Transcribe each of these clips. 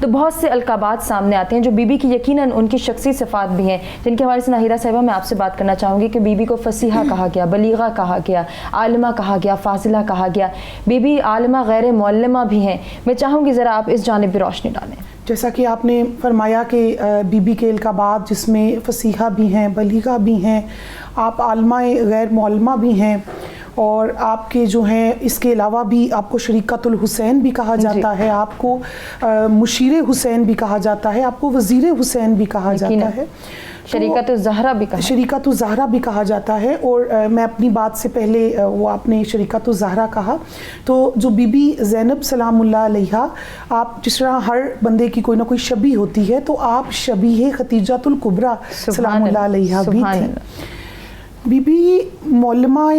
تو بہت سے القابات سامنے آتے ہیں جو بی بی کی یقیناً ان کی شخصی صفات بھی ہیں، جن کے حوالے سے ناہیرہ صاحبہ میں آپ سے بات کرنا چاہوں گی کہ بی بی کو فصیحہ کہا گیا، بلیغہ کہا گیا، عالمہ کہا گیا، فاضلہ کہا گیا، بی بی عالمہ غیر معلمہ بھی ہیں. میں چاہوں گی ذرا آپ اس جانب بھی روشنی ڈالیں. جیسا کہ آپ نے فرمایا کہ بی بی کے القابات جس میں فصیحہ بھی ہیں، بلیغہ بھی ہیں، آپ عالمہ غیر معلمہ بھی ہیں، اور آپ کے جو ہیں اس کے علاوہ بھی آپ کو شریکۃ الحسین بھی کہا جاتا ہے، آپ کو مشیر حسین بھی کہا جاتا ہے، آپ کو وزیر حسین بھی کہا جاتا ہے، شریکۃ الزہرا بھی کہا، شریکۃ الزہرا بھی کہا جاتا ہے. اور میں اپنی بات سے پہلے وہ آپ نے شریکۃ الزہرا کہا، تو جو بی بی زینب سلام اللہ علیہ، آپ جس طرح ہر بندے کی کوئی نہ کوئی شبیہ ہوتی ہے، تو آپ شبیہ ختیجۃ الکبریٰ سلام اللہ علیہ بھی تھی. بی بی معلمہ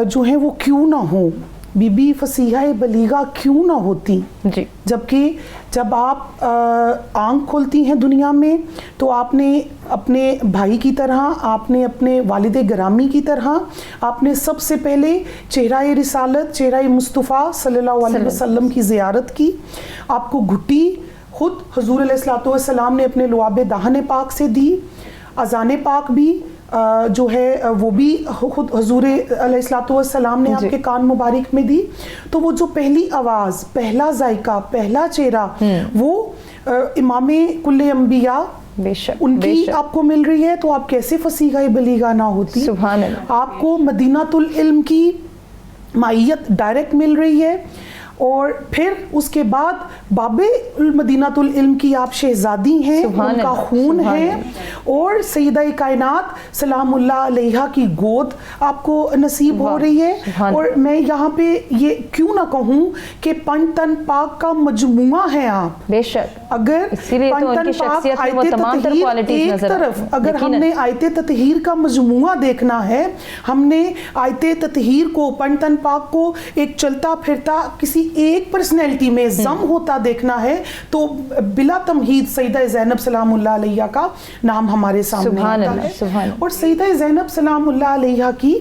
جو ہیں وہ کیوں نہ ہوں، بی بی فصیحہ بلیغہ کیوں نہ ہوتی، جی، جبکہ جب آپ آنکھ کھولتی ہیں دنیا میں تو آپ نے اپنے بھائی کی طرح، آپ نے اپنے والد گرامی کی طرح، آپ نے سب سے پہلے چہرہ رسالت، چہرہ مصطفیٰ صلی اللہ علیہ وسلم کی زیارت کی. آپ کو گھٹی خود حضور علیہ الصلوۃ والسلام نے اپنے لعاب دہن پاک سے دی، اذان پاک بھی جو ہے وہ بھی خود حضور علیہ الصلوۃ والسلام نے آپ کے کان مبارک میں دی. تو وہ جو پہلی آواز، پہلا ذائقہ، پہلا چہرہ، وہ امام کل انبیاء ان کی آپ کو مل رہی ہے، تو آپ کیسے فصیحہ بلیغہ نہ ہوتی. سبحان اللہ. آپ کو مدینۃ العلم کی معیت ڈائریکٹ مل رہی ہے، اور پھر اس کے بعد باب مدینۃ العلم کی آپ شہزادی ہیں، ان کا خون ہے، اور سیدہ کائنات سلام اللہ علیہ کی گود آپ کو نصیب ہو رہی ہے. اور میں یہاں پہ یہ کیوں نہ کہوں کہ پنج تن پاک کا مجموعہ ہے آپ. بے شک، اگر پنج تن پاک آیت تطہیر ایک طرف، اگر ہم نے آیت تطہیر کا مجموعہ دیکھنا ہے، ہم نے آیت تطہیر کو، پنج تن پاک کو ایک چلتا پھرتا کسی ایک پرسنالٹی میں ضم ہوتا دیکھنا ہے، تو بلا تمہید سیدہ زینب سلام اللہ علیہ کا نام ہمارے سامنے آتا ہے. اور سیدہ زینب سلام اللہ علیہ کی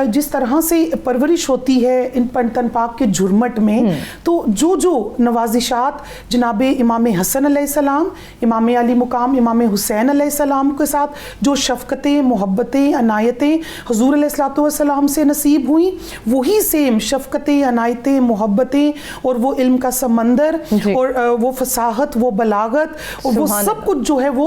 جس طرح سے پرورش ہوتی ہے ان پنجتن پاک کے جھرمٹ میں، تو جو جو نوازشات جناب امام حسن علیہ السلام، امام علی مقام امام حسین علیہ السلام کے ساتھ جو شفقتیں، محبتیں، عنایتیں حضور علیہ الصلوۃ والسلام سے نصیب ہوئیں، وہی سیم شفقتیں، عنایتیں، محبتیں، اور وہ علم کا سمندر، اور وہ فصاحت، وہ بلاغت، اور وہ سب کچھ جو ہے وہ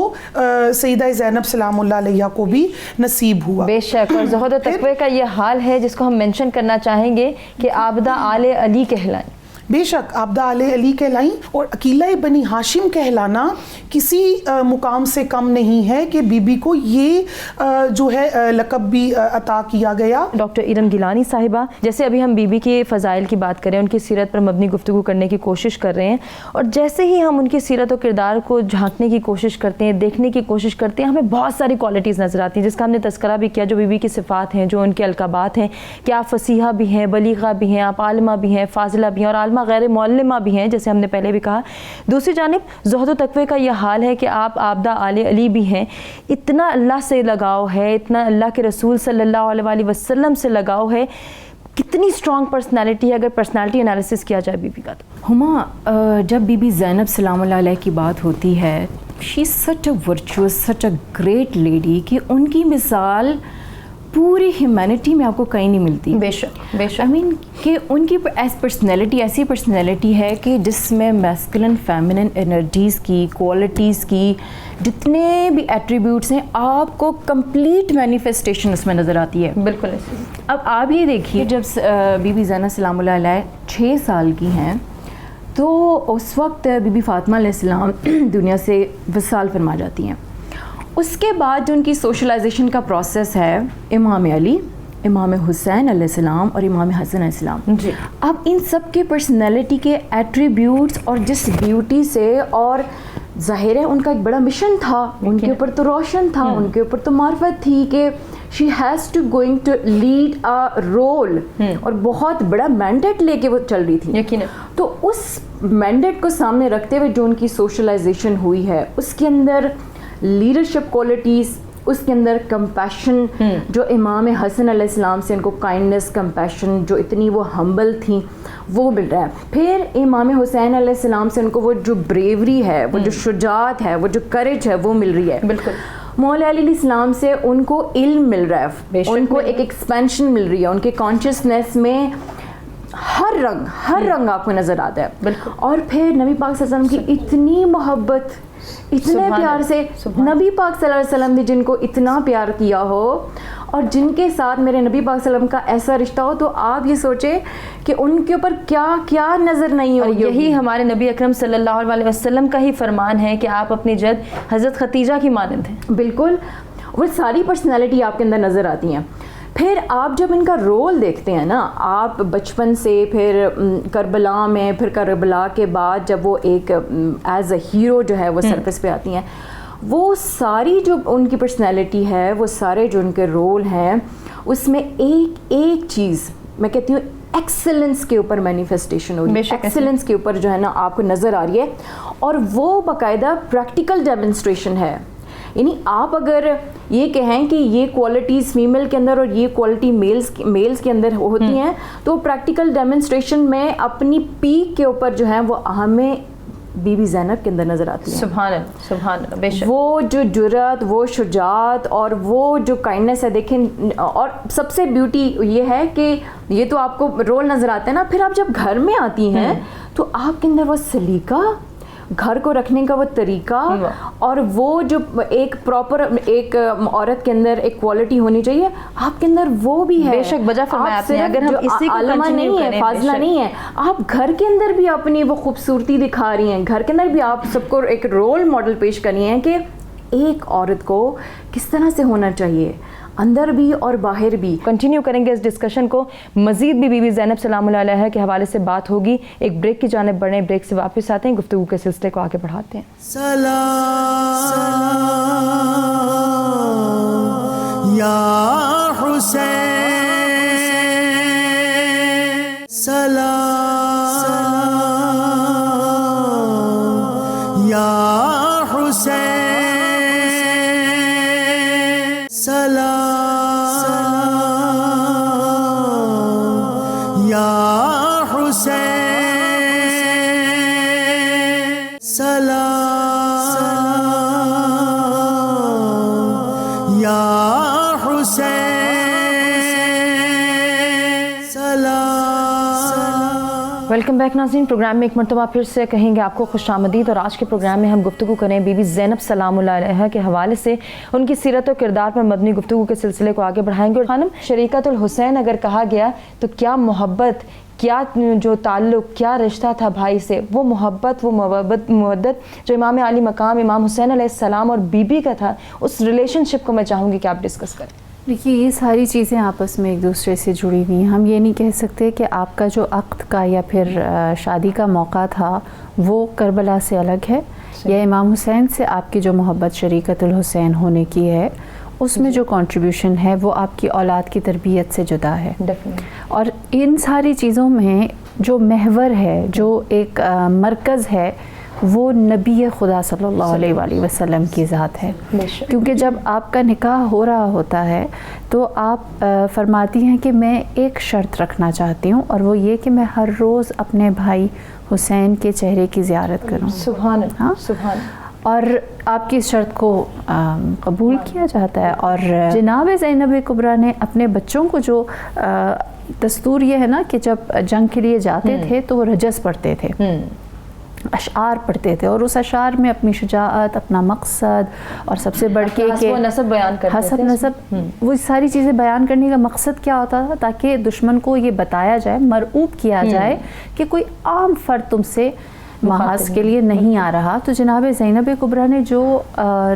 سیدہ زینب سلام اللہ علیہ کو بھی نصیب ہوا. بے شک. اور زہد و تقوی کا یہ حال ہے جس کو ہم منشن کرنا چاہیں گے کہ عابدہ آل علی کہلائیں. بے شک عابدہ آل علی کہلائیں، اور عقیلہ بنی ہاشم کہلانا کسی مقام سے کم نہیں ہے کہ بی بی کو یہ جو ہے لقب بھی عطا کیا گیا. ڈاکٹر ارم گیلانی صاحبہ، جیسے ابھی ہم بی بی کے فضائل کی بات کریں، ان کی سیرت پر مبنی گفتگو کرنے کی کوشش کر رہے ہیں، اور جیسے ہی ہم ان کی سیرت و کردار کو جھانکنے کی کوشش کرتے ہیں، دیکھنے کی کوشش کرتے ہیں، ہمیں بہت ساری کوالٹیز نظر آتی ہیں جس کا ہم نے تذکرہ بھی کیا، جو بی بی کی صفات ہیں، جو ان کے القابات ہیں کہ آپ فصیحہ بھی ہیں، بلیغہ بھی ہیں، آپ عالمہ بھی ہیں، فاضلہ بھی ہیں، اور عالمہ غیر معلمہ بھی ہیں جیسے ہم نے پہلے بھی کہا. دوسری جانب زہد و تقوی کا یہ حال ہے کہ آپ عابدہ آل علی بھی ہیں. اتنا اللہ سے لگاؤ ہے، اتنا اللہ کے رسول صلی اللہ علیہ وسلم سے لگاؤ ہے. کتنی اسٹرانگ پرسنالٹی ہے اگر پرسنالٹی انالیسس کیا جائے بی بی کا. ہما، جب بی بی زینب سلام اللہ علیہ کی بات ہوتی ہے، she is such a virtuous, such a great lady کہ ان کی مثال پوری ہیومینٹی میں آپ کو کہیں نہیں ملتی. بے شک، بے شک. آئی مین کہ ان کی پرسنالٹی ایسی پرسنالٹی ہے کہ جس میں میسکولن فیمنن انرجیز کی، کوالٹیز کی جتنے بھی ایٹریبیوٹس ہیں، آپ کو کمپلیٹ مینیفیسٹیشن اس میں نظر آتی ہے. بالکل ایسے. اب آپ یہ دیکھیے، جب بی بی زینب سلام اللہ علیہ 6 سال کی ہیں تو اس وقت بی بی فاطمہ علیہ السلام دنیا سے وصال فرما جاتی ہیں. اس کے بعد جو ان کی سوشلائزیشن کا پروسیس ہے، امام علی، امام حسین علیہ السلام اور امام حسن علیہ السلام. جی. اب ان سب کے پرسنالٹی کے ایٹریبیوٹس اور جس بیوٹی سے، اور ظاہر ہے ان کا ایک بڑا مشن تھا، ان کے اوپر تو روشن تھا، ان کے اوپر تو معرفت تھی کہ she has to going to lead a role, اور بہت بڑا مینڈیٹ لے کے وہ چل رہی تھی. یقیناً. تو اس مینڈیٹ کو سامنے رکھتے ہوئے جو ان کی سوشلائزیشن ہوئی ہے، اس کے اندر لیڈرشپ کوالٹیز، اس کے اندر کمپیشن جو امام حسن علیہ السلام سے ان کو کائنڈنس کمپیشن جو اتنی وہ ہمبل تھیں وہ مل رہا ہے. پھر امام حسین علیہ السلام سے ان کو وہ جو بریوری ہے, وہ جو شجاعت ہے, وہ جو کریج ہے وہ مل رہی ہے. بالکل. مولا علیہ السلام سے ان کو علم مل رہا ہے, ان کو ایک ایکسپینشن مل رہی ہے, ان کے کانشیسنیس میں ہر رنگ آپ کو نظر آتا ہے. بالکل. اور پھر نبی پاک صلی اللہ علیہ وسلم کی اتنی محبت, اتنے پیار سے نبی پاک صلی اللہ علیہ وسلم نے جن کو اتنا پیار کیا ہو اور جن کے ساتھ میرے نبی پاک صلی اللہ علیہ وسلم کا ایسا رشتہ ہو, تو آپ یہ سوچیں کہ ان کے اوپر کیا کیا نظر نہیں ہو. یہی ہمارے نبی اکرم صلی اللہ علیہ وسلم کا ہی فرمان ہے کہ آپ اپنی جد حضرت خدیجہ کی مانند ہیں. بالکل, وہ ساری پرسنالٹی آپ کے اندر نظر آتی ہیں. پھر آپ جب ان کا رول دیکھتے ہیں نا, آپ بچپن سے پھر کربلا میں, پھر کربلا کے بعد جب وہ ایک ایز اے ہیرو جو ہے وہ سرفیس پہ آتی ہیں, وہ ساری جو ان کی پرسنالٹی ہے, وہ سارے جو ان کے رول ہیں, اس میں ایک چیز میں کہتی ہوں ایکسلنس کے اوپر مینیفیسٹیشن ہو رہی ہے, ایکسلنس کے اوپر جو ہے نا آپ کو نظر آ رہی ہے, اور وہ باقاعدہ پریکٹیکل ڈیمونسٹریشن ہے. یعنی آپ اگر یہ کہیں کہ یہ کوالٹیز فیمیل کے اندر اور یہ کوالٹی میلز کے اندر ہوتی ہیں, تو پریکٹیکل ڈیمونسٹریشن میں اپنی پیک کے اوپر جو ہے وہ ہمیں بی بی زینب کے اندر نظر آتی ہے. سبحان اللہ, سبحان اللہ, بے شک. وہ جو جرأت, وہ شجاعت اور وہ جو کائنڈنس ہے, دیکھیں. اور سب سے بیوٹی یہ ہے کہ یہ تو آپ کو رول نظر آتا ہے نا, پھر آپ جب گھر میں آتی ہیں تو آپ کے اندر وہ سلیقہ, گھر کو رکھنے کا وہ طریقہ, اور وہ جو ایک پراپر ایک عورت کے اندر ایک کوالٹی ہونی چاہیے, آپ کے اندر وہ بھی ہے. بے شک, بجا فرمایا آپ نے. اگر ہم اسی کو عالمہ نہیں ہے, فاضلہ نہیں ہے, آپ گھر کے اندر بھی اپنی وہ خوبصورتی دکھا رہی ہیں, گھر کے اندر بھی آپ سب کو ایک رول ماڈل پیش کر رہی ہیں کہ ایک عورت کو کس طرح سے ہونا چاہیے, اندر بھی اور باہر بھی. کنٹینیو کریں گے اس ڈسکشن کو, مزید بھی بی بی زینب سلام اللہ علیہ کے حوالے سے بات ہوگی. ایک بریک کی جانب بڑھیں, بریک سے واپس آتے ہیں, گفتگو کے سلسلے کو آگے بڑھاتے ہیں. سلام یا حسین, سلام یا حسین, سلام یا حسین, سلام یا حسین, سلام. ویلکم بیک ناظرین. پروگرام میں ایک مرتبہ پھر سے کہیں گے آپ کو خوش آمدید, اور آج کے پروگرام میں ہم گفتگو کریں بی بی زینب سلام اللہ علیہ کے حوالے سے, ان کی سیرت و کردار پر مبنی گفتگو کے سلسلے کو آگے بڑھائیں گے. اور خانم, شریکت الحسین اگر کہا گیا تو کیا محبت, کیا جو تعلق, کیا رشتہ تھا بھائی سے, وہ محبت, وہ مودت جو امام علی مقام امام حسین علیہ السلام اور بی بی کا تھا, اس ریلیشن شپ کو میں چاہوں گی کہ آپ ڈسکس کریں. دیکھیے, یہ ساری چیزیں آپس میں ایک دوسرے سے جڑی ہوئی ہیں. ہم یہ نہیں کہہ سکتے کہ آپ کا جو عقد کا یا پھر شادی کا موقع تھا وہ کربلا سے الگ ہے, یا امام حسین سے آپ کی جو محبت شریکت الحسین ہونے کی ہے اس میں جو کنٹریبیوشن ہے وہ آپ کی اولاد کی تربیت سے جدا ہے. اور ان ساری چیزوں میں جو محور ہے, جو ایک مرکز ہے, وہ نبی خدا صلی اللہ علیہ وآلہ وسلم کی ذات ہے. کیونکہ جب آپ کا نکاح ہو رہا ہوتا ہے تو آپ فرماتی ہیں کہ میں ایک شرط رکھنا چاہتی ہوں, اور وہ یہ کہ میں ہر روز اپنے بھائی حسین کے چہرے کی زیارت کروں. سبحان اللہ, سبحان اللہ. اور آپ کی اس شرط کو قبول کیا جاتا ہے. اور جناب زینب کبریٰ نے اپنے بچوں کو جو دستور یہ ہے نا کہ جب جنگ کے لیے جاتے تھے تو وہ رجز پڑھتے تھے, اشعار پڑھتے تھے, اور اس اشعار میں اپنی شجاعت, اپنا مقصد, اور سب سے بڑھ کے کہ نسب بیان کرتے تھے. حسب نسب, وہ ساری چیزیں بیان کرنے کا مقصد کیا ہوتا تھا, تاکہ دشمن کو یہ بتایا جائے, مرعوب کیا جائے کہ کوئی عام فرد تم سے محاذ کے لیے نہیں آ رہا. تو جناب زینب کبریٰ نے جو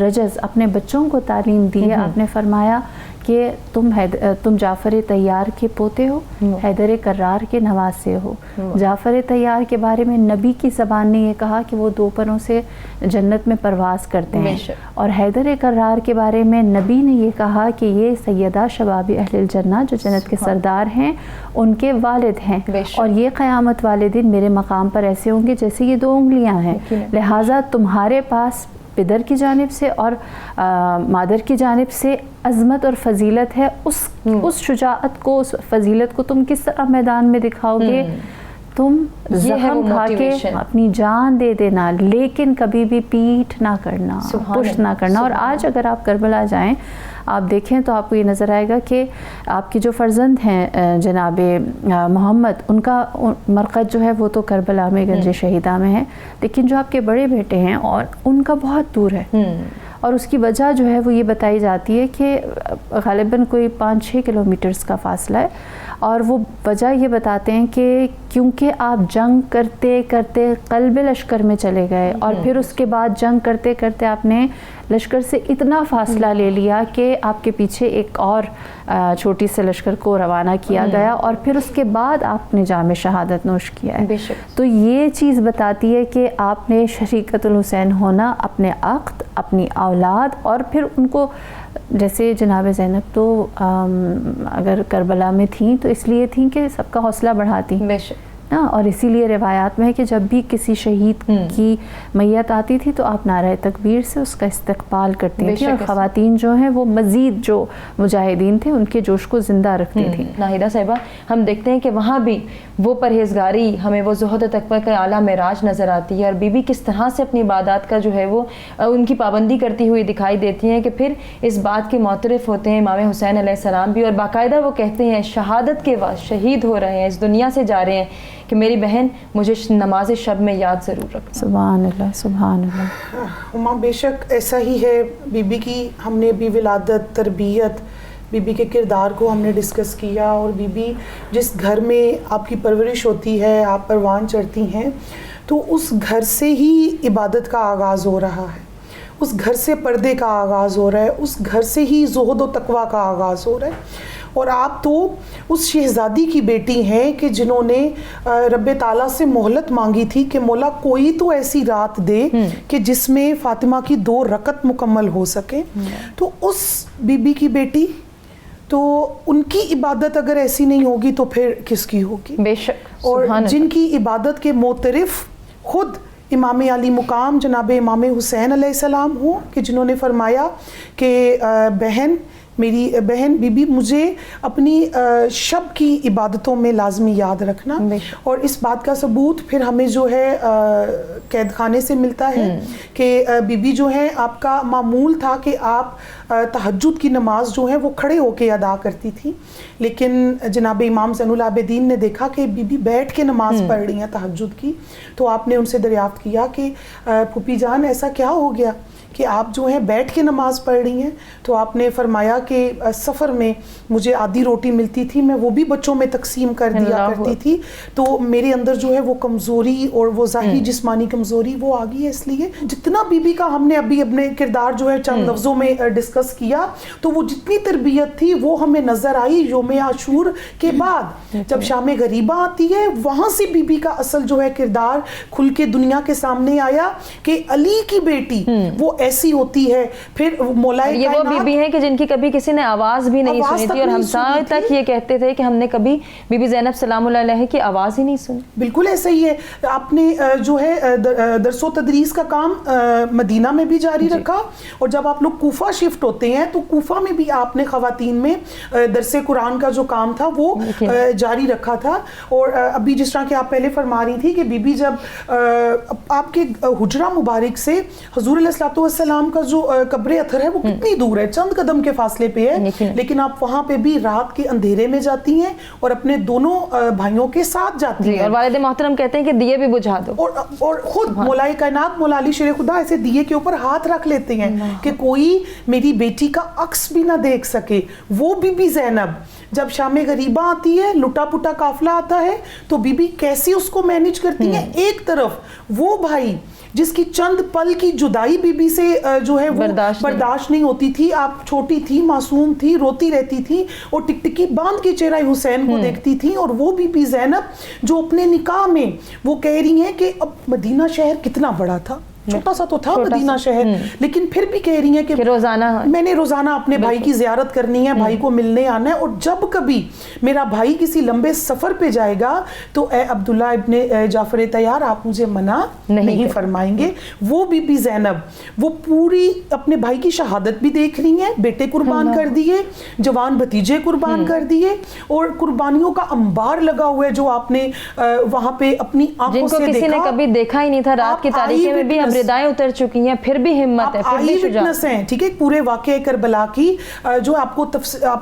رجز اپنے بچوں کو تعلیم دی ہے, آپ نے فرمایا کہ تم جعفر طیار کے پوتے ہو, حیدر کرار کے نواسے ہو. جعفر طیار کے بارے میں نبی کی زبان نے یہ کہا کہ وہ 2 پروں سے جنت میں پرواز کرتے ہیں, اور حیدر کرار کے بارے میں نبی نے یہ کہا کہ یہ سیدہ شباب اہل الجنہ, جو جنت کے سردار ہیں, ان کے والد ہیں, اور یہ قیامت والے دن میرے مقام پر ایسے ہوں گے جیسے یہ 2 انگلیاں ہیں. لہٰذا تمہارے پاس پدر کی جانب سے اور مادر کی جانب سے عظمت اور فضیلت ہے. اس شجاعت کو، اس فضیلت کو تم کس طرح میدان میں دکھاؤ گے؟ تم زخم کھا کے اپنی جان دے دینا، لیکن کبھی بھی پیٹھ نہ کرنا، پشت نہ کرنا. اور آج اگر آپ کربلا جائیں، آپ دیکھیں تو آپ کو یہ نظر آئے گا کہ آپ کی جو فرزند ہیں جناب محمد، ان کا مرقد جو ہے وہ تو کربلا میں گنج شہیدہ میں ہے، لیکن جو آپ کے بڑے بیٹے ہیں اور ان کا بہت دور ہے. اور اس کی وجہ جو ہے وہ یہ بتائی جاتی ہے کہ غالباً کوئی 5-6 کلومیٹرز کا فاصلہ ہے. اور وہ وجہ یہ بتاتے ہیں کہ کیونکہ آپ جنگ کرتے کرتے قلب لشکر میں چلے گئے، اور پھر اس کے بعد جنگ کرتے کرتے آپ نے لشکر سے اتنا فاصلہ لے لیا کہ آپ کے پیچھے ایک اور چھوٹی سے لشکر کو روانہ کیا گیا، اور پھر اس کے بعد آپ نے جام شہادت نوش کیا ہے. تو یہ چیز بتاتی ہے کہ آپ نے شریکت الحسین ہونا، اپنے عقد، اپنی اولاد، اور پھر ان کو جیسے جناب زینب تو اگر کربلا میں تھیں تو اس لیے تھیں کہ سب کا حوصلہ بڑھاتی نا، اور اسی لیے روایات میں ہے کہ جب بھی کسی شہید کی میت آتی تھی تو آپ نعرہ تکبیر سے اس کا استقبال کرتی تھیں، اور خواتین جو ہیں وہ مزید جو مجاہدین تھے ان کے جوش کو زندہ رکھتی تھیں. ناہیدہ صاحبہ، ہم دیکھتے ہیں کہ وہاں بھی وہ پرہیزگاری، ہمیں وہ زہد و تقوی کا اعلیٰ معراج نظر آتی ہے، اور بی بی کس طرح سے اپنی عبادات کا جو ہے وہ ان کی پابندی کرتی ہوئی دکھائی دیتی ہیں، کہ پھر اس بات کے معترف ہوتے ہیں امام حسین علیہ السلام بھی، اور باقاعدہ وہ کہتے ہیں شہادت کے بعد شہید ہو رہے ہیں، اس دنیا سے جا رہے ہیں، کہ میری بہن مجھے نماز شب میں یاد ضرور رکھنا. سبحان اللہ، سبحان اللہ. ماں بے شک ایسا ہی ہے. بی بی کی ہم نے بھی ولادت، تربیت، بی بی کے کردار کو ہم نے ڈسکس کیا، اور بی بی جس گھر میں آپ کی پرورش ہوتی ہے، آپ پروان چڑھتی ہیں، تو اس گھر سے ہی عبادت کا آغاز ہو رہا ہے، اس گھر سے پردے کا آغاز ہو رہا ہے، اس گھر سے ہی زہد و تقوی کا آغاز ہو رہا ہے. اور آپ تو اس شہزادی کی بیٹی ہیں کہ جنہوں نے رب تعالیٰ سے مہلت مانگی تھی کہ مولا کوئی تو ایسی رات دے کہ جس میں فاطمہ کی 2 رکعت مکمل ہو سکے. تو اس بی بی کی بیٹی، تو ان کی عبادت اگر ایسی نہیں ہوگی تو پھر کس کی ہوگی؟ بے شک. اور جن کی عبادت کے معترف خود امام علی مقام جناب امام حسین علیہ السلام ہوں، کہ جنہوں نے فرمایا کہ میری بہن بی بی مجھے اپنی شب کی عبادتوں میں لازمی یاد رکھنا. اور اس بات کا ثبوت پھر ہمیں جو ہے قید خانے سے ملتا ہے کہ بی بی جو ہے آپ کا معمول تھا کہ آپ تہجد کی نماز جو ہے وہ کھڑے ہو کے ادا کرتی تھی، لیکن جناب امام زین العابدین نے دیکھا کہ بی بی بیٹھ کے نماز پڑھ رہی ہیں تہجد کی، تو آپ نے ان سے دریافت کیا کہ پھوپھی جان ایسا کیا ہو گیا کہ آپ جو ہیں بیٹھ کے نماز پڑھ رہی ہیں؟ تو آپ نے فرمایا کہ سفر میں مجھے آدھی روٹی ملتی تھی، میں وہ بھی بچوں میں تقسیم کر دیا کرتی تھی، تو میرے اندر جو ہے وہ کمزوری اور وہ ظاہری جسمانی کمزوری وہ آ گئی ہے. اس لیے جتنا بی بی کا ہم نے ابھی اپنے کردار جو ہے چند لفظوں میں ڈسکس کیا، تو وہ جتنی تربیت تھی وہ ہمیں نظر آئی یوم عاشور کے بعد، جب شام غریبہ آتی ہے وہاں سے بی بی کا اصل جو ہے کردار کھل کے دنیا کے سامنے آیا کہ علی کی بیٹی وہ ایسی ہوتی ہے. پھر مولا یہ وہ بی بی ہیں کہ جن کی کبھی کسی نے آواز بھی نہیں سنی تھی، اور ہم سائے تک یہ کہتے تھے کہ ہم نے کبھی بی بی زینب سلام اللہ علیہ کی آواز ہی نہیں سنی. بالکل ایسا ہی ہے. آپ نے جو ہے درس و تدریس کا کام مدینہ میں بھی جاری رکھا، اور جب آپ لوگ کوفہ شفٹ ہوتے ہیں تو کوفہ میں بھی آپ نے خواتین میں درس قرآن کا جو کام تھا وہ جاری رکھا تھا. اور ابھی جس طرح کہ آپ پہلے فرما رہی تھی کہ بی بی جب آپ کے حجرہ مبارک سے حضور علیہ السلام کا جو قبر اطہر ہے وہ کتنی دور ہے، چند قدم کے فاصلے پہ ہے، لیکن آپ وہاں پہ بھی رات کے اندھیرے میں جاتی ہیں اور اپنے دونوں بھائیوں کے ساتھ جاتی ہیں. اور والد محترم کہتے ہیں کہ دیے بھی بجھا دو، اور خود مولا کائنات مولا علی شیر خدا ایسے دیے کے اوپر ہاتھ رکھ لیتے ہیں کہ کوئی میری بیٹی کا عکس بھی نہ دیکھ سکے. وہ بی بی زینب جب شام غریبہ آتی ہے، لٹا پٹا قافلہ آتا ہے، تو بی بی کیسے اس کو مینج کرتی ہیں؟ ایک طرف وہ بھائی جس کی چند پل کی جدائی بی بی سے جو ہے وہ برداشت نہیں ہوتی تھی، آپ چھوٹی تھی، معصوم تھی، روتی رہتی تھی، اور ٹکٹکی باندھ کے چہرہ حسین کو دیکھتی تھی. اور وہ بی بی زینب جو اپنے نکاح میں وہ کہہ رہی ہیں کہ اب مدینہ شہر کتنا بڑا تھا، چھوٹا سا تو تھا مدینہ شہر, لیکن پھر بھی کہہ رہی ہیں کہ روزانہ میں نے روزانہ اپنے بھائی کی زیارت کرنی ہے, بھائی کو ملنے آنا ہے, اور جب کبھی میرا بھائی کسی لمبے سفر پہ جائے گا تو اے عبداللہ ابن جعفر طیار آپ مجھے منع نہیں فرمائیں گے. وہ بی بی زینب وہ پوری اپنے بھائی کی شہادت بھی دیکھ رہی ہیں, بیٹے قربان کر دیے, جوان بھتیجے قربان کر دیے, اور قربانیوں کا انبار لگا ہوا ہے جو آپ نے وہاں پہ اپنی آنکھوں سے دیکھا, کسی نے کبھی دیکھا ہی نہیں تھا. رات کی تاریکی میں بھی اب ردائیں اتر چکی ہیں, پھر بھی ہمت ہے, پھر بھی وٹنس ہیں, ٹھیک ہے, پورے واقعہ کربلا کی جو آپ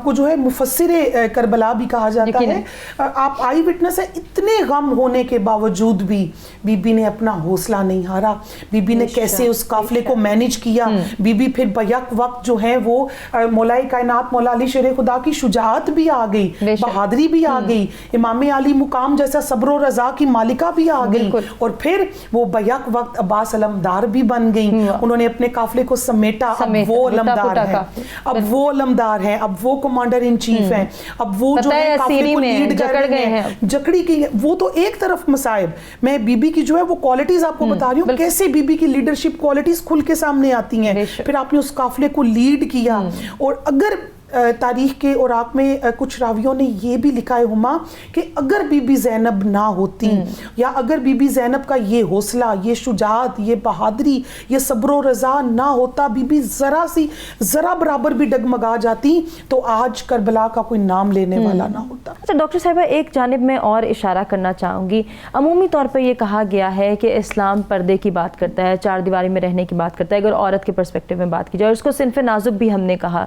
کو جو ہے مفسر کربلا بھی کہا جاتا ہے, آپ آئی وٹنس ہیں. اتنے غم ہونے کے باوجود بھی بی بی نے اپنا حوصلہ نہیں ہارا, بی بی نے کیسے اس قافلے کو مینج کیا. بی بی پھر بیک وقت جو ہے وہ مولا کائنات مولا علی شیر خدا کی شجاعت بھی آ گئی, بہادری بھی آ گئی, امام علی مقام جیسا صبر و رضا کی مالکہ بھی آ گئی, اور پھر وہ بیک وقت عباس علمدار بھی بن گئی. انہوں نے اپنے قافلے کو سمیٹا. اب وہ علمدار ہیں, اب وہ علمدار ہیں, اب وہ کمانڈر ان چیف ہیں, اب وہ جو ہے قافلے کو لیڈ کر رہے ہیں, جکڑی کی. وہ تو ایک طرف مصائب, میں بی بی کی جو ہے وہ کوالٹیز آپ کو بتا رہی ہوں, کیسے بی بی کی لیڈرشپ کوالٹیز کھل کے سامنے آتی ہیں. پھر آپ نے اس قافلے کو لیڈ کیا, اور اگر تاریخ کے اوراق میں کچھ راویوں نے یہ بھی لکھا ہے ہما کہ اگر بی بی زینب نہ ہوتی, یا اگر بی بی زینب کا یہ حوصلہ, یہ شجاعت, یہ بہادری, یہ صبر و رضا نہ ہوتا, بی بی ذرا برابر بھی ڈگمگا جاتی, تو آج کربلا کا کوئی نام لینے والا نہ ہوتا. اچھا ڈاکٹر صاحبہ, ایک جانب میں اور اشارہ کرنا چاہوں گی. عمومی طور پر یہ کہا گیا ہے کہ اسلام پردے کی بات کرتا ہے, چار دیواری میں رہنے کی بات کرتا ہے, اگر عورت کے پرسپیکٹیو میں بات کی جائے, اور اس کو صنف نازک بھی ہم نے کہا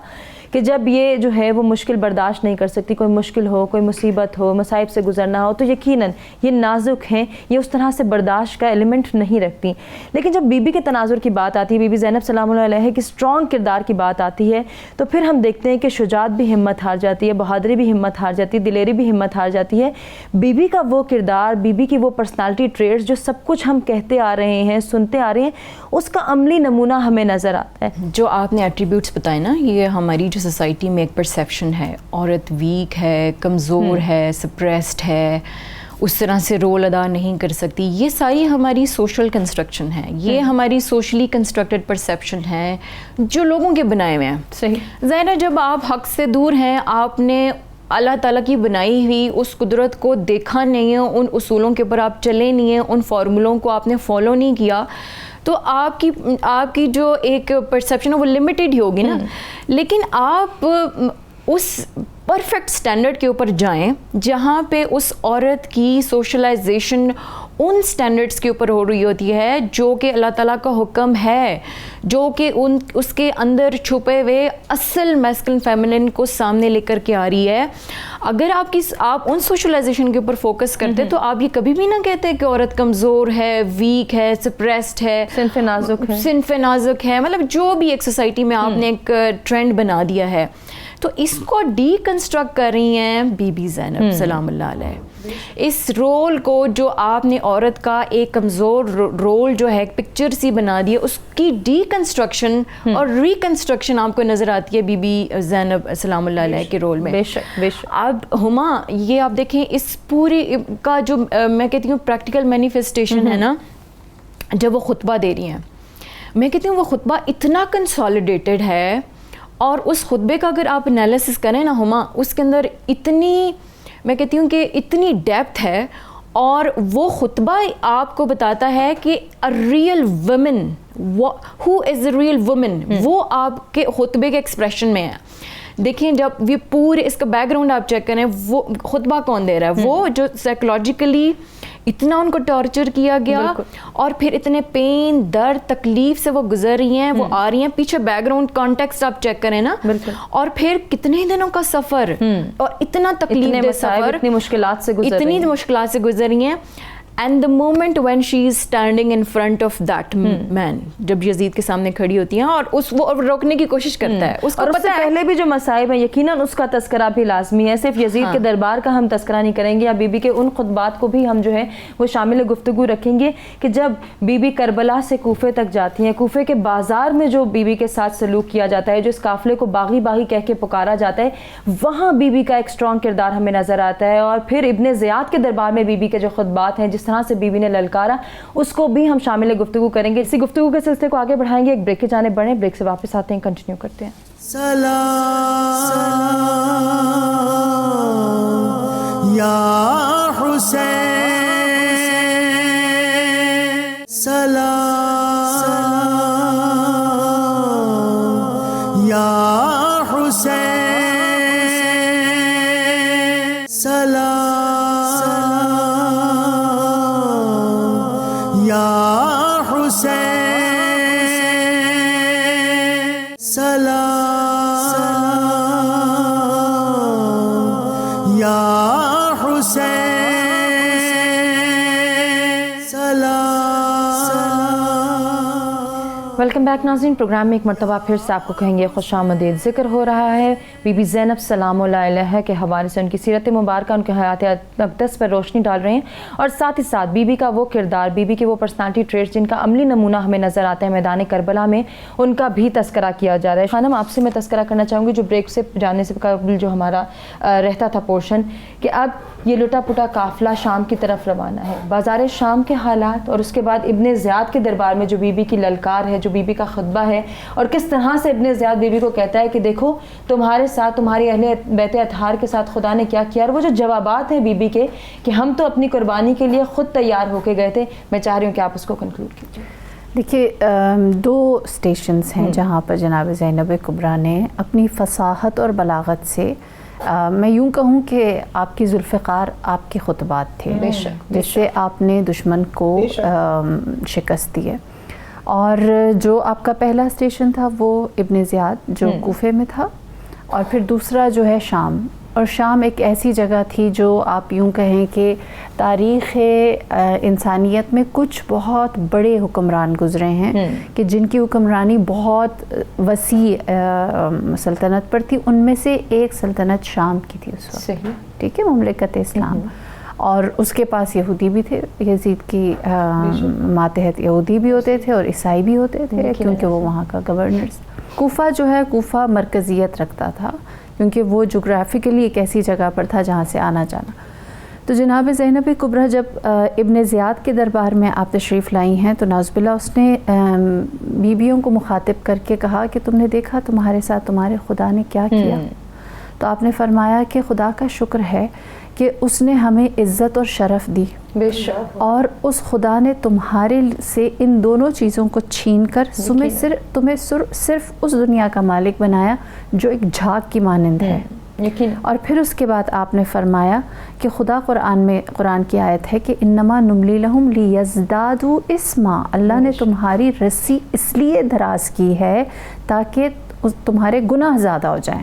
کہ جب یہ جو ہے وہ مشکل برداشت نہیں کر سکتی, کوئی مشکل ہو, کوئی مصیبت ہو, مصائب سے گزرنا ہو, تو یقیناً یہ نازک ہیں, یہ اس طرح سے برداشت کا ایلیمنٹ نہیں رکھتی. لیکن جب بی بی کے تناظر کی بات آتی ہے, بی بی زینب سلام اللہ علیہ کی اسٹرانگ کردار کی بات آتی ہے, تو پھر ہم دیکھتے ہیں کہ شجاعت بھی ہمت ہار جاتی ہے, بہادری بھی ہمت ہار جاتی ہے, دلیری بھی ہمت ہار جاتی ہے. بی بی کا وہ کردار, بی بی کی وہ پرسنالٹی ٹریٹس جو سب کچھ ہم کہتے آ رہے ہیں, سنتے آ رہے ہیں, اس کا عملی نمونہ ہمیں نظر آتا ہے. جو آپ نے ایٹریبیوٹس بتائے نا, یہ ہماری جو سوسائٹی میں ایک پرسیپشن ہے, عورت ویک ہے, کمزور ہے, سپریسڈ ہے, اس طرح سے رول ادا نہیں کر سکتی. یہ ساری ہماری سوشل کنسٹرکشن ہے, یہ ہماری سوشلی کنسٹرکٹڈ پرسیپشن ہے جو لوگوں کے بنائے ہوئے ہیں. صحیح. ظاہر ہے جب آپ حق سے دور ہیں, آپ نے اللہ تعالیٰ کی بنائی ہوئی اس قدرت کو دیکھا نہیں ہے, ان اصولوں کے اوپر آپ چلے نہیں ہیں, ان فارمولوں کو آپ نے فالو نہیں کیا, تو آپ کی جو ایک پرسیپشن ہے وہ لمیٹڈ ہی ہوگی نا. لیکن آپ اس پرفیکٹ سٹینڈرڈ کے اوپر جائیں جہاں پہ اس عورت کی سوشلائزیشن ان سٹینڈرڈس کے اوپر ہو رہی ہوتی ہے جو کہ اللہ تعالیٰ کا حکم ہے, جو کہ اس کے اندر چھپے ہوئے اصل میسکلن فیمنن کو سامنے لے کر کے آ رہی ہے. اگر آپ ان سوشلائزیشن کے اوپر فوکس کرتے تو آپ یہ کبھی بھی نہ کہتے کہ عورت کمزور ہے, ویک ہے, سپریسڈ ہے, صنف نازک ہے, مطلب جو بھی ایک سوسائٹی میں آپ نے ایک ٹرینڈ بنا دیا ہے. تو اس کو ڈی کنسٹرکٹ کر رہی ہیں بی بی زینب سلام اللہ علیہ. اس رول کو جو آپ نے عورت کا ایک کمزور رول جو ہے پکچر سی بنا دی ہے, اس کی ڈی کنسٹرکشن اور ریکنسٹرکشن آپ کو نظر آتی ہے بی بی زینب سلام اللہ علیہ کے رول میں. بے شک. اب ہما یہ آپ دیکھیں اس پوری کا جو میں کہتی ہوں پریکٹیکل مینیفیسٹیشن ہے نا, جب وہ خطبہ دے رہی ہیں, میں کہتی ہوں وہ خطبہ اتنا کنسالیڈیٹڈ ہے, اور اس خطبے کا اگر آپ انالیسس کریں نا ہما, اس کے اندر اتنی میں کہتی ہوں کہ اتنی ڈیپتھ ہے, اور وہ خطبہ آپ کو بتاتا ہے کہ real woman, who is a real woman, وہ آپ کے خطبے کے ایکسپریشن میں ہے. دیکھیں جب یہ پورے اس کا بیک گراؤنڈ آپ چیک کریں, وہ خطبہ کون دے رہا ہے, وہ جو سائیکولوجیکلی اتنا ان کو ٹارچر کیا گیا, اور پھر اتنے پین, درد, تکلیف سے وہ گزر رہی ہیں, وہ آ رہی ہیں, پیچھے بیک گراؤنڈ کانٹیکسٹ آپ چیک کریں نا, اور پھر کتنے دنوں کا سفر, اور اتنا تکلیف دہ سفر, اتنی مشکلات سے گزر رہی ہیں. And the moment when she is standing in front of that man, جب یزید کے سامنے کھڑی ہوتی ہیں, اور وہ روکنے کی کوشش کرتا ہے, اس کو پتہ ہے پہلے بھی جو مصائب ہیں یقیناً اس کا تذکرہ بھی لازمی ہے. صرف یزید کے دربار کا ہم تذکرہ نہیں کریں گے, یا بی بی کے ان خطبات کو بھی ہم جو ہے وہ شامل گفتگو رکھیں گے کہ جب بی بی کربلا سے کوفے تک جاتی ہیں, کوفے کے بازار میں جو بی بی کے ساتھ سلوک کیا جاتا ہے, جو اس قافلے کو باغی باغی کہہ کے پکارا جاتا ہے, وہاں بی بی کا ایک اسٹرانگ کردار ہمیں نظر آتا ہے. اور پھر ابن زیاد کے دربار میں بی بی کے جو خطبات ہیں, جس طرح سے بیوی نے للکارا، اس کو بھی ہم شامل گفتگو کریں گے. اسی گفتگو کے سلسلے کو آگے بڑھائیں گے. ایک بریک کی جانب بڑھیں، بریک سے واپس آتے ہیں، کنٹینیو کرتے ہیں. سلام یا حسین، سلام یا حسین، سلام یا حسین، سلام یا حسین، سلام. ویلکم بیک ناظرین. پروگرام میں ایک مرتبہ پھر سے آپ کو کہیں گے خوش آمدید. ذکر ہو رہا ہے بی بی زینب سلام اللہ علیہ کے حوالے سے، ان کی سیرت مبارکہ، ان کے حیات اقدس پر روشنی ڈال رہے ہیں، اور ساتھ ہی ساتھ بی بی کا وہ کردار، بی بی کے وہ پرسنالٹی ٹریٹس جن کا عملی نمونہ ہمیں نظر آتا ہے میدان کربلا میں، ان کا بھی تذکرہ کیا جا رہا ہے. خانم، آپ سے میں تذکرہ کرنا چاہوں گی جو بریک سے جانے سے قبل جو ہمارا رہتا تھا پورشن، کہ اب یہ لٹا پٹا قافلہ شام کی طرف روانہ ہے. بازار شام کے حالات اور اس کے بعد ابن زیاد کے دربار میں جو بی بی کی للکار ہے، جو بی بی کا خطبہ ہے، اور کس طرح سے ابن زیاد بی بی کو کہتا ہے کہ دیکھو تمہارے ساتھ، تمہاری اہل بیت اطہار کے ساتھ خدا نے کیا کیا، اور وہ جو جوابات ہیں بی بی کے کہ ہم تو اپنی قربانی کے لیے خود تیار ہو کے گئے تھے، میں چاہ رہی ہوں کہ آپ اس کو کنکلوڈ کیجیے. دیکھیے، دو سٹیشنز ہیں جہاں پر جناب زینب کبریٰ نے اپنی فصاحت اور بلاغت سے، میں یوں کہوں کہ آپ کی ذوالفقار آپ کے خطبات تھے جس سے آپ نے دشمن کو شکست دی ہے. اور جو آپ کا پہلا سٹیشن تھا وہ ابن زیاد جو کوفے میں تھا، اور پھر دوسرا جو ہے شام. اور شام ایک ایسی جگہ تھی جو آپ یوں کہیں کہ تاریخ انسانیت میں کچھ بہت بڑے حکمران گزرے ہیں کہ جن کی حکمرانی بہت وسیع سلطنت پر تھی. ان میں سے ایک سلطنت شام کی تھی اس وقت، ٹھیک ہے، مملکت اسلام. اور اس کے پاس یہودی بھی تھے، یزید کی ماتحت یہودی بھی ہوتے تھے اور عیسائی بھی ہوتے تھے، کیونکہ وہ وہاں کا گورنر. کوفہ جو ہے، کوفہ مرکزیت رکھتا تھا کیونکہ وہ جغرافیکلی ایک ایسی جگہ پر تھا جہاں سے آنا جانا. تو جناب زینب کبریٰ جب ابن زیاد کے دربار میں آپ تشریف لائی ہیں تو نعوذ باللہ اس نے بیویوں کو مخاطب کر کے کہا کہ تم نے دیکھا تمہارے ساتھ تمہارے خدا نے کیا کیا. تو آپ نے فرمایا کہ خدا کا شکر ہے کہ اس نے ہمیں عزت اور شرف دی، بے شک، اور اس خدا نے تمہارے سے ان دونوں چیزوں کو چھین کر تمہیں صرف اس دنیا کا مالک بنایا جو ایک جھاگ کی مانند ہے. اور پھر اس کے بعد آپ نے فرمایا کہ خدا قرآن کی آیت ہے کہ انما نملی لہم لیزدادوا اسما، اللہ نے تمہاری رسی اس لیے دراز کی ہے تاکہ تمہارے گناہ زیادہ ہو جائیں.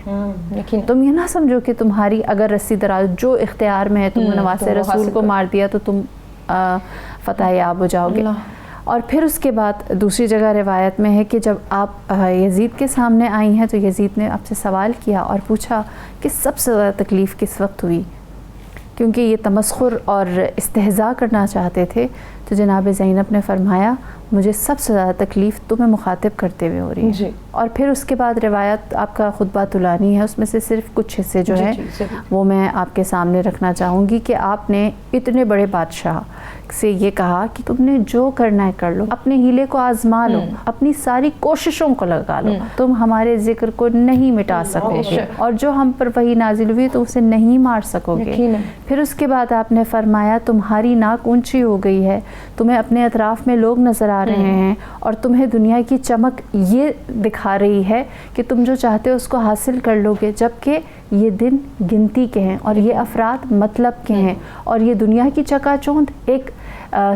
تم یہ نہ سمجھو کہ تمہاری اگر رسی دراز جو اختیار میں ہے، تم نے نواز رسول کو مار دیا تو تم فتح یاب ہو جاؤ گے. اور پھر اس کے بعد دوسری جگہ روایت میں ہے کہ جب آپ یزید کے سامنے آئی ہیں تو یزید نے آپ سے سوال کیا اور پوچھا کہ سب سے زیادہ تکلیف کس وقت ہوئی، کیونکہ یہ تمسخر اور استہزاء کرنا چاہتے تھے. تو جناب زینب نے فرمایا مجھے سب سے زیادہ تکلیف تمہیں مخاطب کرتے ہوئے ہو رہی ہے. اور پھر اس کے بعد روایت آپ کا خطبہ طولانی ہے، اس میں سے صرف کچھ حصے جو ہیں وہ میں آپ کے سامنے رکھنا چاہوں گی کہ آپ نے اتنے بڑے بادشاہ سے یہ کہا کہ تم نے جو کرنا ہے کر لو، اپنے ہیلے کو آزما لو، اپنی ساری کوششوں کو لگا لو، تم ہمارے ذکر کو نہیں مٹا سکو گے، اور جو ہم پر وحی نازل ہوئی تو اسے نہیں مار سکو گے. پھر اس کے بعد آپ نے فرمایا تمہاری ناک اونچی ہو گئی ہے، تمہیں اپنے اطراف میں لوگ نظر آ رہے ہیں، اور تمہیں دنیا کی چمک یہ دکھا رہی ہے کہ تم جو چاہتے ہو اس کو حاصل کر لو گے، جبکہ یہ دن گنتی کے ہیں اور یہ افراد مطلب کے ہیں، اور یہ دنیا کی چکا چوند ایک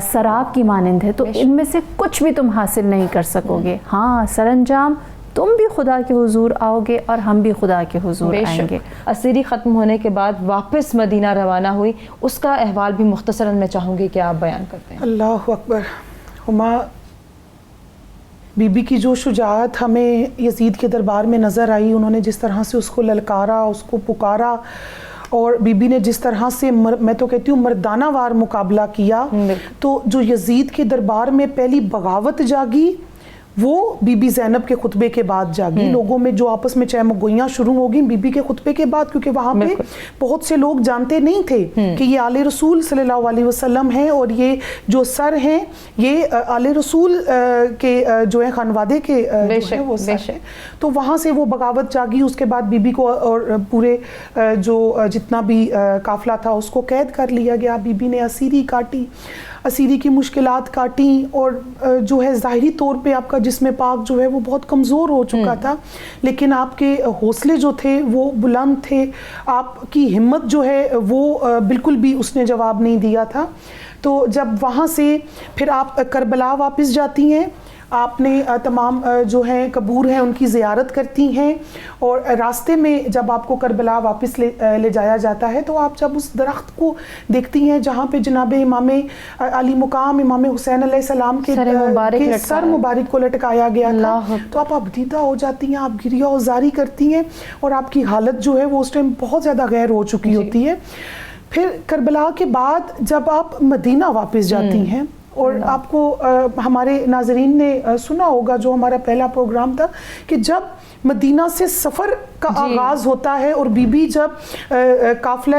سراب کی مانند ہے، تو ان میں سے کچھ بھی تم حاصل نہیں کر سکو گے. ہاں، سر انجام تم بھی خدا کے حضور آؤ گے اور ہم بھی خدا کے حضور آئیں گے. اسیری ختم ہونے کے بعد واپس مدینہ روانہ ہوئی، اس کا احوال بھی مختصراً میں چاہوں گی کہ آپ بیان کرتے ہیں. اللہ اکبر. ہما بی بی کی جو شجاعت ہمیں یزید کے دربار میں نظر آئی، انہوں نے جس طرح سے اس کو للکارا، اس کو پکارا، اور بی بی نے جس طرح سے میں تو کہتی ہوں مردانہ وار مقابلہ کیا، تو جو یزید کے دربار میں پہلی بغاوت جاگی وہ بی بی زینب کے خطبے کے بعد جاگی. لوگوں میں جو آپس میں چہم گوئیاں شروع ہو گئیں بی بی کے خطبے کے بعد, کیونکہ وہاں پہ بہت سے لوگ جانتے نہیں تھے کہ یہ آل رسول صلی اللہ علیہ وسلم ہیں, اور یہ جو سر ہیں یہ آل رسول کے جو ہے خانوادے کے جو ہے وہ سر ہیں. تو وہاں سے وہ بغاوت جاگی. اس کے بعد بی بی کو اور پورے جو جتنا بھی قافلہ تھا اس کو قید کر لیا گیا. بی بی نے اسیری کاٹی, اسیری کی مشکلات کاٹیں, اور جو ہے ظاہری طور پہ آپ کا جسم پاک جو ہے وہ بہت کمزور ہو چکا تھا, لیکن آپ کے حوصلے جو تھے وہ بلند تھے, آپ کی ہمت جو ہے وہ بالکل بھی اس نے جواب نہیں دیا تھا. تو جب وہاں سے پھر آپ کربلا واپس جاتی ہیں, آپ نے تمام جو ہیں قبور ہیں ان کی زیارت کرتی ہیں, اور راستے میں جب آپ کو کربلا واپس لے جایا جاتا ہے تو آپ جب اس درخت کو دیکھتی ہیں جہاں پہ جناب امام علی مقام امام حسین علیہ السلام کے سر مبارک کو لٹکایا گیا تھا, تو آپ ابدیدہ ہو جاتی ہیں, آپ گریہ وزاری کرتی ہیں, اور آپ کی حالت جو ہے وہ اس ٹائم بہت زیادہ غیر ہو چکی ہوتی ہے. پھر کربلا کے بعد جب آپ مدینہ واپس جاتی ہیں, اور آپ کو ہمارے ناظرین نے سنا ہوگا جو ہمارا پہلا پروگرام تھا کہ جب مدینہ سے سفر کا آغاز ہوتا ہے اور بی بی جب قافلہ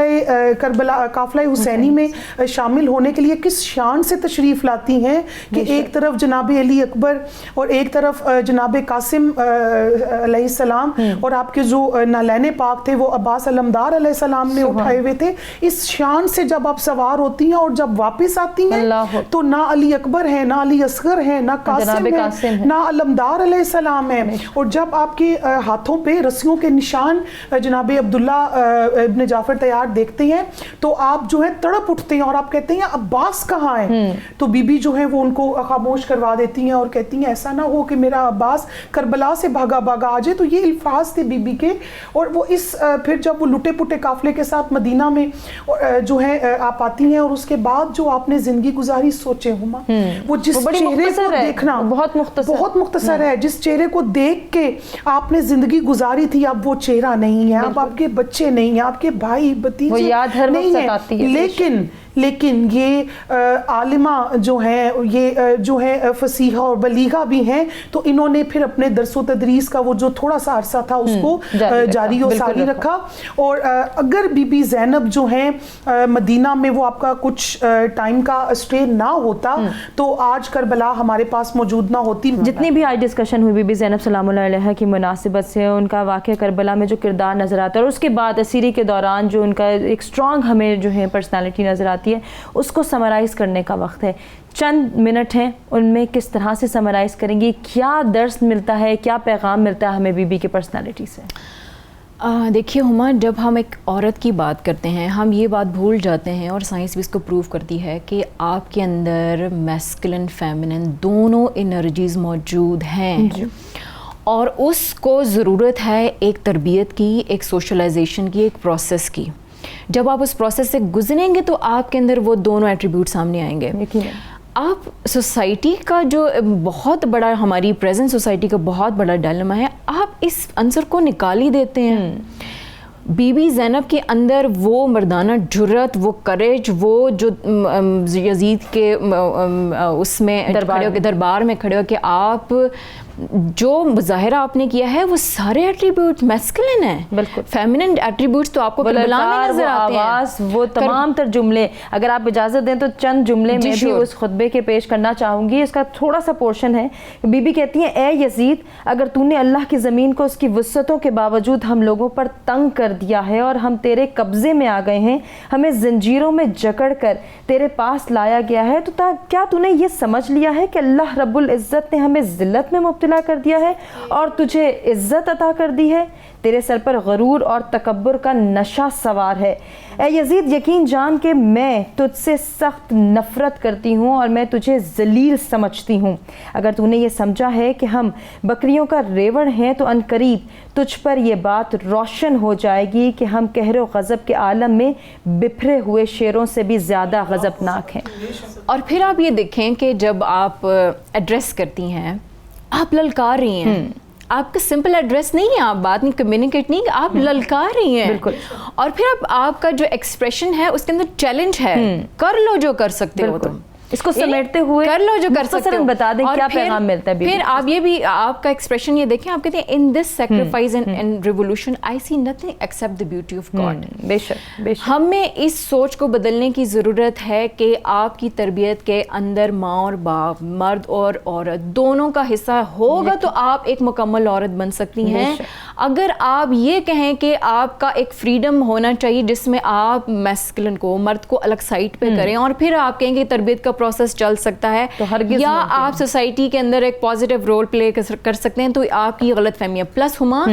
کربلا قافلہ حسینی میں شامل ہونے کے لیے کس شان سے تشریف لاتی ہیں کہ ایک طرف جناب علی اکبر اور ایک طرف جناب قاسم علیہ السلام, اور آپ کے جو نالین پاک تھے وہ عباس علمدار علیہ السلام نے اٹھائے ہوئے تھے. اس شان سے جب آپ سوار ہوتی ہیں اور جب واپس آتی ہیں تو نہ علی اکبر ہے, نہ علی اصغر ہے, نہ قاسم ہے, نہ علمدار علیہ السلام ہے, اور جب آپ کے ہاتھوں پہ رسیوں کے نشان جناب عبداللہ ابن جعفر طیار دیکھتے ہیں تو آپ جو ہے تڑپ اٹھتے ہیں اور آپ کہتے ہیں عباس کہاں ہے. تو بی بی جو ہے وہ ان کو خاموش کروا دیتی ہیں اور کہتی ہیں ایسا نہ ہو کہ میرا عباس کربلا سے بھاگا بھاگا آ جائے. تو یہ الفاظ تھے بی بی کے, اور وہ اس پھر جب وہ لٹے پٹے قافلے کے ساتھ مدینہ میں جو ہے آپ آتی ہیں, اور اس کے بعد جو آپ نے زندگی گزاری سوچے ہما, وہ جس چہرے کو دیکھنا بہت مختصر ہے, جس چہرے کو دیکھ کے آپ نے زندگی گزاری تھی اب وہ چہرہ نہیں ہے, اب آپ کے بچے نہیں ہیں, آپ کے بھائی بھتیجے نہیں ہیں, لیکن یہ عالمہ جو ہیں یہ جو ہے فصیحہ اور بلیغہ بھی ہیں, تو انہوں نے پھر اپنے درس و تدریس کا وہ جو تھوڑا سا عرصہ تھا اس کو جاری و ساری رکھا. اور اگر بی بی زینب جو ہیں مدینہ میں وہ آپ کا کچھ ٹائم کا اسٹے نہ ہوتا تو آج کربلا ہمارے پاس موجود نہ ہوتی. جتنی بھی آج ڈسکشن ہوئی بی بی زینب سلام اللہ علیہ کی مناسبت سے, ان کا واقعہ کربلا میں جو کردار نظر آتا ہے, اور اس کے بعد اسیری کے دوران جو ان کا ایک اسٹرانگ ہمیں جو ہے پرسنالٹی نظر آتی ہے, اس کو سمرائز کرنے کا وقت ہے. چند منٹ ہیں, ان میں کس طرح سے سمرائز کریں گی, کیا درس ملتا ہے, کیا پیغام ملتا ہے ہمیں بی بی کی پرسنالٹی سے؟ دیکھیے ہما, جب ہم ایک عورت کی بات کرتے ہیں ہم یہ بات بھول جاتے ہیں, اور سائنس بھی اس کو پروو کرتی ہے کہ آپ کے اندر میسکلن فیمنن دونوں انرجیز موجود ہیں, اور اس کو ضرورت ہے ایک تربیت کی, ایک سوشلائزیشن کی, ایک پروسیس کی. جب آپ اس پروسیس سے گزریں گے تو آپ کے اندر وہ دونوں ایٹریبیوٹ سامنے آئیں گے. آپ سوسائٹی کا جو بہت بڑا, ہماری پریزنٹ سوسائٹی کا بہت بڑا ڈائلما ہے, آپ اس عنصر کو نکال ہی دیتے ہیں. بی بی زینب کے اندر وہ مردانہ جرت, وہ کریج, وہ جو یزید کے اس میں دربار میں کھڑے ہو کہ آپ جو مظاہرہ آپ نے کیا ہے وہ سارے ایٹریبیوٹ میسکلن ہیں. بالکل فیمنن ایٹریبیوٹس تو آپ کو کربلا میں نظر آتے ہیں. آواز, وہ تمام تر جملے, اگر آپ اجازت دیں تو چند جملے میں بھی اس خطبے کے پیش کرنا چاہوں گی. اس کا تھوڑا سا پورشن ہے. بی بی کہتی ہیں, اے یزید, اگر تو نے اللہ کی زمین کو اس کی وسعتوں کے باوجود ہم لوگوں پر تنگ کر دیا ہے اور ہم تیرے قبضے میں آ گئے ہیں, ہمیں زنجیروں میں جکڑ کر تیرے پاس لایا گیا ہے, تو کیا تو نے یہ سمجھ لیا ہے کہ اللہ رب العزت نے ہمیں ذلت میں مبتلا کر دیا ہے اور تجھے عزت عطا کر دی ہے؟ تیرے سر پر غرور اور تکبر کا نشہ سوار ہے. اے یزید, یقین جان کہ میں تجھ سے سخت نفرت کرتی ہوں اور میں تجھے ذلیل سمجھتی ہوں. اگر تو نے یہ سمجھا ہے کہ ہم بکریوں کا ریوڑ ہیں تو عنقریب تجھ پر یہ بات روشن ہو جائے گی کہ ہم قہر و غضب کے عالم میں بپھرے ہوئے شیروں سے بھی زیادہ غضبناک ہیں. اور پھر آپ یہ دیکھیں کہ جب آپ ایڈریس کرتی ہیں آپ للکار رہی ہیں, آپ کا سمپل ایڈریس نہیں ہے, آپ بات نہیں کمیونیکیٹ نہیں, آپ للکار رہی ہیں. بالکل. اور پھر آپ کا جو ایکسپریشن ہے اس کے اندر چیلنج ہے, کر لو جو کر سکتے ہو تم. اس کو سمیٹتے ہوئے کر لو جو کر سکتے ہو, بتا دیں کیا پیغام ملتا ہے. پھر آپ یہ بھی, آپ کا ایکسپریشن یہ دیکھیں, آپ کہتے ہیں in this sacrifice and revolution I see nothing except the beauty of God. بے شک بے شک. ہمیں اس سوچ کو بدلنے کی ضرورت ہے کہ آپ کی تربیت کے اندر ماں اور باپ, مرد اور عورت دونوں کا حصہ ہوگا تو آپ ایک مکمل عورت بن سکتی ہیں. اگر آپ یہ کہیں کہ آپ کا ایک فریڈم ہونا چاہیے جس میں آپ میسکلن کو, مرد کو الگ سائٹ پہ کریں, اور پھر آپ کہیں کہ تربیت کا پروسیس چل سکتا ہے, یا آپ سوسائٹی کے اندر ایک پازیٹیو رول پلے کر سکتے ہیں, تو آپ کی غلط فہمی ہے. پلس ہما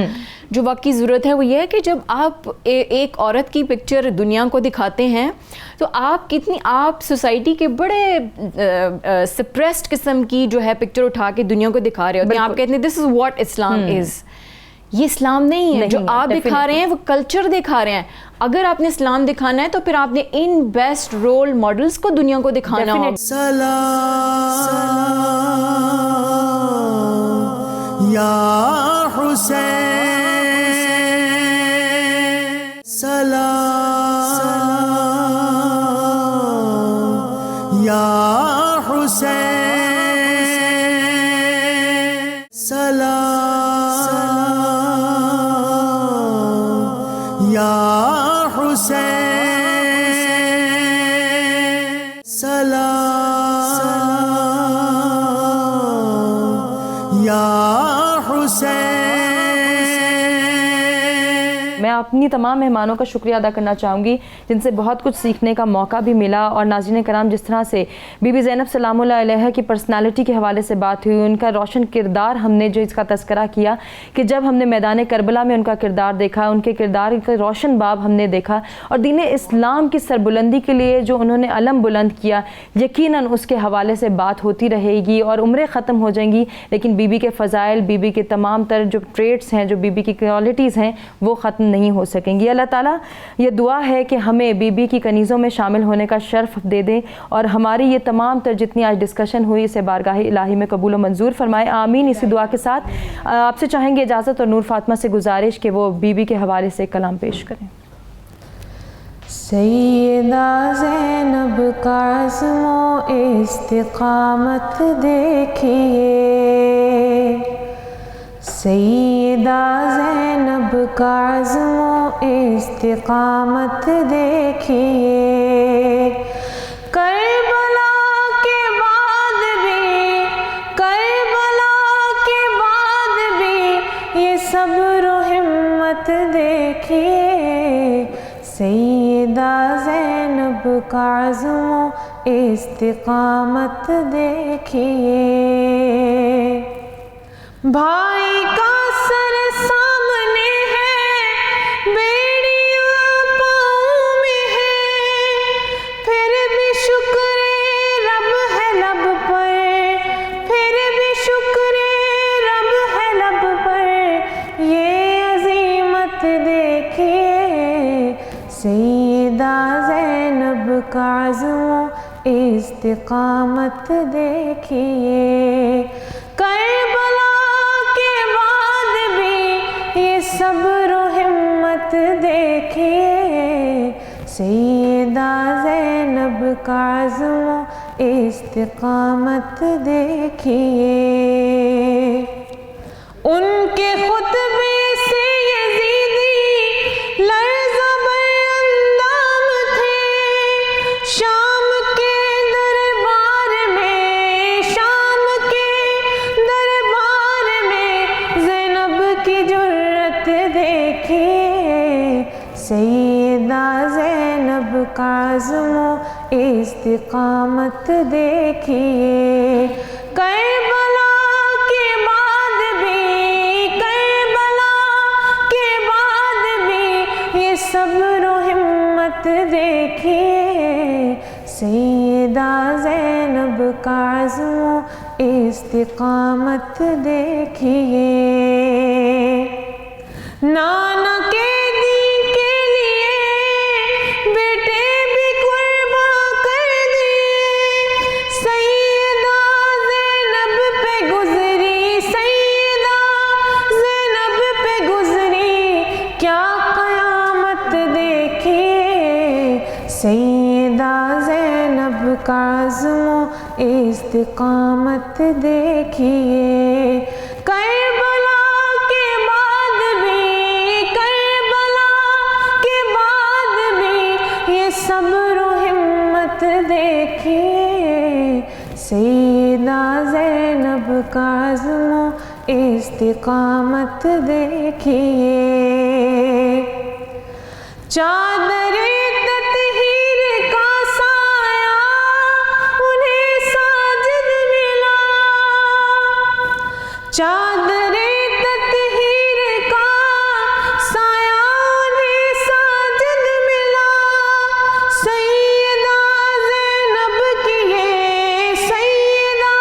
جو واقعی ضرورت ہے وہ یہ ہے کہ جب آپ ایک عورت کی پکچر دنیا کو دکھاتے ہیں تو آپ کتنی, آپ سوسائٹی کے بڑے سپریسڈ قسم کی جو ہے پکچر اٹھا کے دنیا کو دکھا رہے ہوتے ہیں. آپ کہتے ہیں دس از واٹ اسلام از. یہ اسلام نہیں ہے. جو آپ دکھا رہے ہیں وہ کلچر دکھا رہے ہیں. اگر آپ نے اسلام دکھانا ہے تو پھر آپ نے ان بیسٹ رول ماڈلز کو دنیا کو دکھانا ہوگا. سلام یا حسین, سلام یا حسین, سلام یا حسین, سلام یا حسین. میں اپنی تمام مہمانوں کا شکریہ ادا کرنا چاہوں گی جن سے بہت کچھ سیکھنے کا موقع بھی ملا. اور ناظرین کرام, جس طرح سے بی بی زینب سلام اللہ علیہ کی پرسنالٹی کے حوالے سے بات ہوئی, ان کا روشن کردار ہم نے جو اس کا تذکرہ کیا کہ جب ہم نے میدان کربلا میں ان کا کردار دیکھا, ان کے کردار کا روشن باب ہم نے دیکھا, اور دین اسلام کی سربلندی کے لیے جو انہوں نے علم بلند کیا, یقیناً اس کے حوالے سے بات ہوتی رہے گی اور عمریں ختم ہو جائیں گی, لیکن بی بی کے فضائل, بی بی کے تمام تر جو ٹریٹس ہیں, جو بی بی کی کوالٹیز ہیں, وہ ختم نہیں ہو سکیں گی. اللہ تعالیٰ یہ دعا ہے کہ ہمیں بی بی کی کنیزوں میں شامل ہونے کا شرف دے دیں, اور ہماری یہ تمام تر جتنی آج ڈسکشن ہوئی اسے بارگاہ الہی میں قبول و منظور فرمائے. آمین. اسی دعا کے ساتھ آپ سے چاہیں گے اجازت اور نور فاطمہ سے گزارش کہ وہ بی بی کے حوالے سے کلام پیش کریں. سیدہ زینب کا عزم و استقامت دیکھیے, سیدہ زینب کا عزم و استقامت دیکھیے, کربلا کے بعد بھی, کربلا کے بعد بھی یہ صبر و ہمت دیکھیے, سیدہ زینب کا عزم و استقامت دیکھیے. بھائی کا سر سامنے ہے, بیڑیاں پاؤں میں ہے, پھر بھی شکر رب ہے لب پر, پھر بھی شکر رب ہے لب پر, یہ عظیمت دیکھیے, سیدہ زینب کا عزم و استقامت دیکھیے. کربلا کے بعد بھی یہ صبر و ہمت دیکھیے, سیدہ زینب کا عزم و استقامت دیکھیے. ان کے خطبے سے یزیدی لرزہ بر اندام تھے, شام کے دربار میں, شام کے دربار میں زینب کی جرت دیکھیے, سیدہ زینب کا عزم و استقامت دیکھیے. کربلا کے بعد بھی, کربلا کے بعد بھی یہ صبر و ہمت دیکھیے, سیدہ زینب کا عزم و استقامت دیکھیے. نانا کے دین کے لیے بیٹے بھی قربان کر دیے, سیدہ زینب پہ گزری, سیدہ زینب پہ گزری کیا قیامت دیکھیے, سیدہ زینب کا عزم و استقامت دیکھیے. کربلا کے بعد بھی، کربلا کے بعد بھی یہ صبر و ہمت دیکھیے. سیدہ زینب کا عزم و استقامت دیکھیے. چادر تطہیر کا سایہ انہیں ساجد ملا. چادر تطہیر کا سایہ انہیں ساجد ملا. سیدہ زینب کیے، سیدہ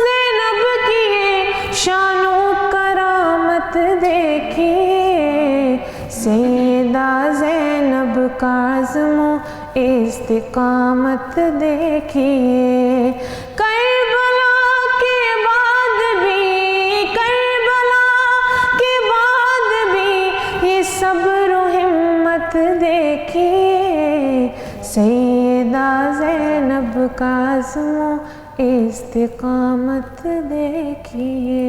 زینب کیے شان و کرامت دیکھیے. سیدہ زینب کا عزم و استقامت دیکھیے. کربلا کے بعد بھی، کربلا کے بعد بھی یہ صبر و ہمت دیکھیے. سیدہ زینب کا عزم و استقامت دیکھیے.